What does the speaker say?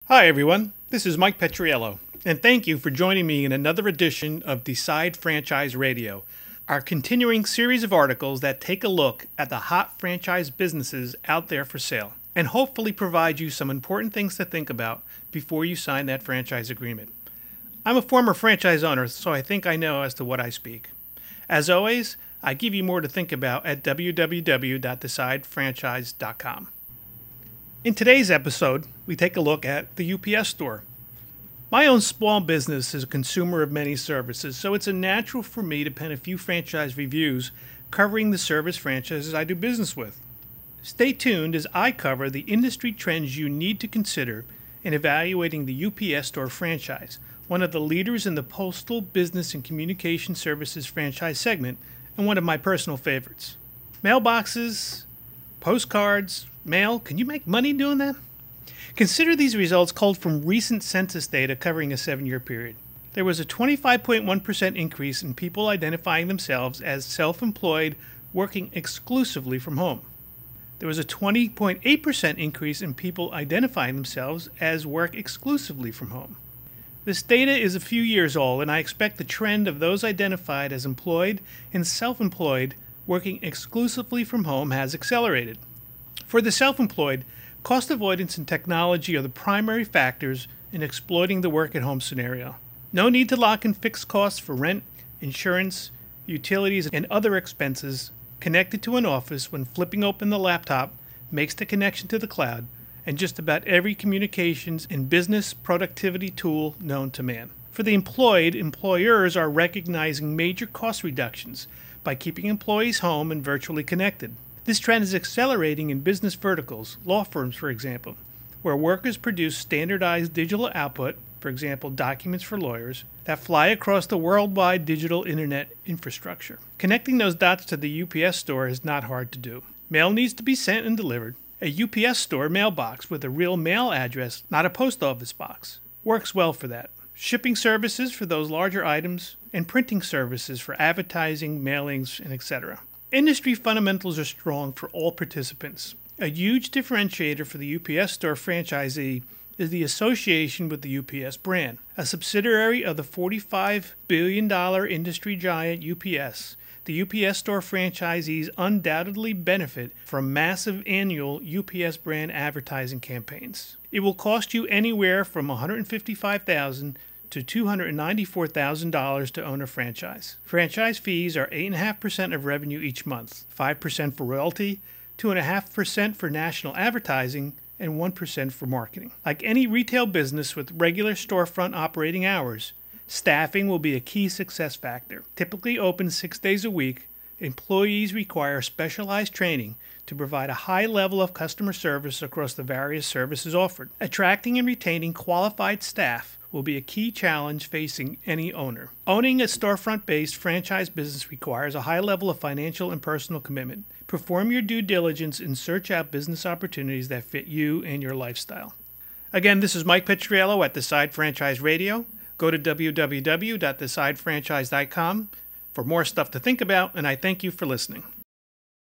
Hi everyone, this is Mike Petriello, and thank you for joining me in another edition of Decide Franchise Radio, our continuing series of articles that take a look at the hot franchise businesses out there for sale, and hopefully provide you some important things to think about before you sign that franchise agreement. I'm a former franchise owner, so I think I know as to what I speak. As always, I give you more to think about at www.decidefranchise.com. In today's episode, we take a look at the UPS Store. My own small business is a consumer of many services, so it's a natural for me to pen a few franchise reviews covering the service franchises I do business with. Stay tuned as I cover the industry trends you need to consider in evaluating the UPS Store franchise, one of the leaders in the postal, business, and communication services franchise segment, and one of my personal favorites. Mailboxes, postcards, mail, can you make money doing that? Consider these results culled from recent census data covering a 7-year period. There was a 25.1% increase in people identifying themselves as self-employed working exclusively from home. There was a 20.8% increase in people identifying themselves as work exclusively from home. This data is a few years old, and I expect the trend of those identified as employed and self-employed working exclusively from home has accelerated. For the self-employed, cost avoidance and technology are the primary factors in exploiting the work-at-home scenario. No need to lock in fixed costs for rent, insurance, utilities, and other expenses connected to an office when flipping open the laptop makes the connection to the cloud and just about every communications and business productivity tool known to man. For the employed, employers are recognizing major cost reductions by keeping employees home and virtually connected. This trend is accelerating in business verticals, law firms for example, where workers produce standardized digital output, for example documents for lawyers, that fly across the worldwide digital internet infrastructure. Connecting those dots to the UPS Store is not hard to do. Mail needs to be sent and delivered. A UPS Store mailbox with a real mail address, not a post office box, works well for that. Shipping services for those larger items, and printing services for advertising, mailings, and etc. Industry fundamentals are strong for all participants. A huge differentiator for the UPS Store franchisee is the association with the UPS brand. A subsidiary of the $45 billion industry giant UPS, the UPS Store franchisees undoubtedly benefit from massive annual UPS brand advertising campaigns. It will cost you anywhere from $155,000 to $294,000 to own a franchise. Franchise fees are 8.5% of revenue each month, 5% for royalty, 2.5% for national advertising, and 1% for marketing. Like any retail business with regular storefront operating hours, staffing will be a key success factor. Typically open 6 days a week, employees require specialized training to provide a high level of customer service across the various services offered. Attracting and retaining qualified staff will be a key challenge facing any owner. Owning a storefront-based franchise business requires a high level of financial and personal commitment. Perform your due diligence and search out business opportunities that fit you and your lifestyle. Again, this is Mike Petriello at Decide Franchise Radio. Go to www.decidefranchise.com for more stuff to think about, and I thank you for listening.